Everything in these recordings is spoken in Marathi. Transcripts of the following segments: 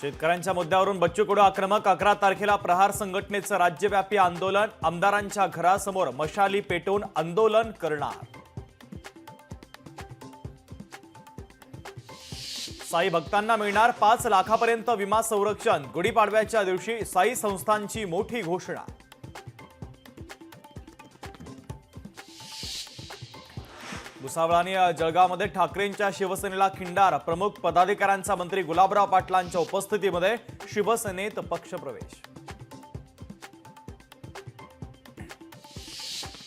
शेतकऱ्यांच्या मुद्द्यावरून बच्चू कडू आक्रमक 11 तारखेला प्रहार संघटनेचं राज्यव्यापी आंदोलन आमदारांच्या घरासमोर मशाली पेटवून आंदोलन करणार। साई भक्तांना मिळणार 5 लाखापर्यंत विमा संरक्षण गुढीपाडव्याच्या दिवशी साई संस्थांची मोठी घोषणा। भुसावळ आणि जळगावमध्ये ठाकरेंच्या शिवसेनेला खिंडार प्रमुख पदाधिकाऱ्यांचा मंत्री गुलाबराव पाटलांच्या उपस्थितीमध्ये शिवसेनेत पक्षप्रवेश।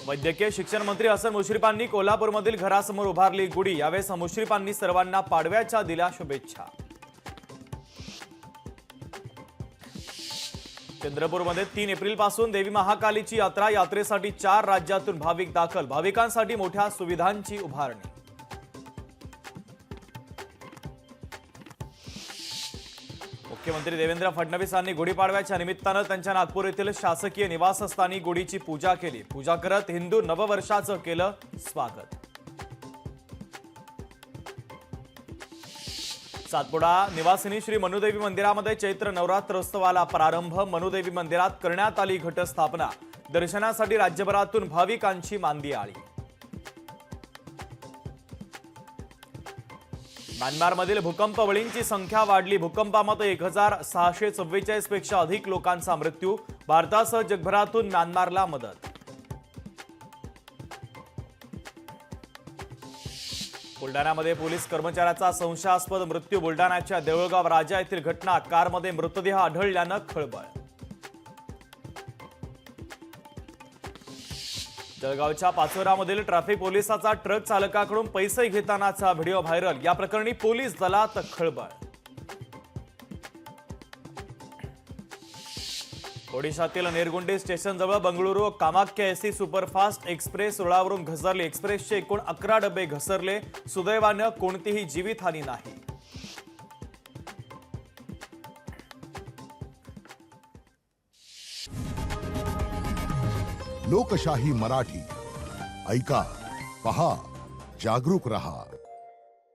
वैद्यकीय शिक्षण मंत्री हसन मुश्रीफांनी कोल्हापूरमधील घरासमोर उभारली गुढी। यावेळेस मुश्रीफांनी सर्वांना पाडव्याच्या दिल्या शुभेच्छा। चंद्रपूरमध्ये 3 एप्रिलपासून देवी महाकालीची यात्रा। यात्रेसाठी 4 राज्यातून भाविक दाखल। भाविकांसाठी मोठ्या सुविधांची उभारणी। मुख्यमंत्री देवेंद्र फडणवीसांनी गुढीपाडव्याच्या निमित्तानं त्यांच्या नागपूर येथील शासकीय निवासस्थानी गुढीची पूजा केली। पूजा करत हिंदू नववर्षाचं केलं स्वागत। सातपुडा निवासिनी श्री मनुदेवी मंदिरामध्ये चैत्र नवरात्रोत्सवाला प्रारंभ। मनुदेवी मंदिरात करण्यात आली घटस्थापना। दर्शनासाठी राज्यभरातून भाविकांची मांदी आली। म्यानमारमधील भूकंपबळींची संख्या वाढली। भूकंपामध्ये 1644 पेक्षा अधिक लोकांचा मृत्यू। भारतासह जगभरातून म्यानमारला मदत। बुलडाण्यामध्ये पोलीस कर्मचाऱ्याचा संशयास्पद मृत्यू। बुलडाण्याच्या देऊळगाव राजा येथील घटना। कारमध्ये मृतदेह आढळल्यानं खळबळ। जळगावच्या पाचोरामधील ट्रॅफिक पोलिसाचा ट्रक चालकाकडून पैसे घेतानाचा व्हिडिओ व्हायरल। या प्रकरणी पोलीस दलात खळबळ। ओडिशातील नेरगुंडी स्टेशनजवळ Bengaluru Kamakhya AC superfast express रुळावरून घसरली। एक्सप्रेसचे एकूण 11 डबे घसरले। सुदैवानं कोणतीही जीवितहानी नाही। लोकशाही मराठी ऐका, पहा, जागरूक रहा।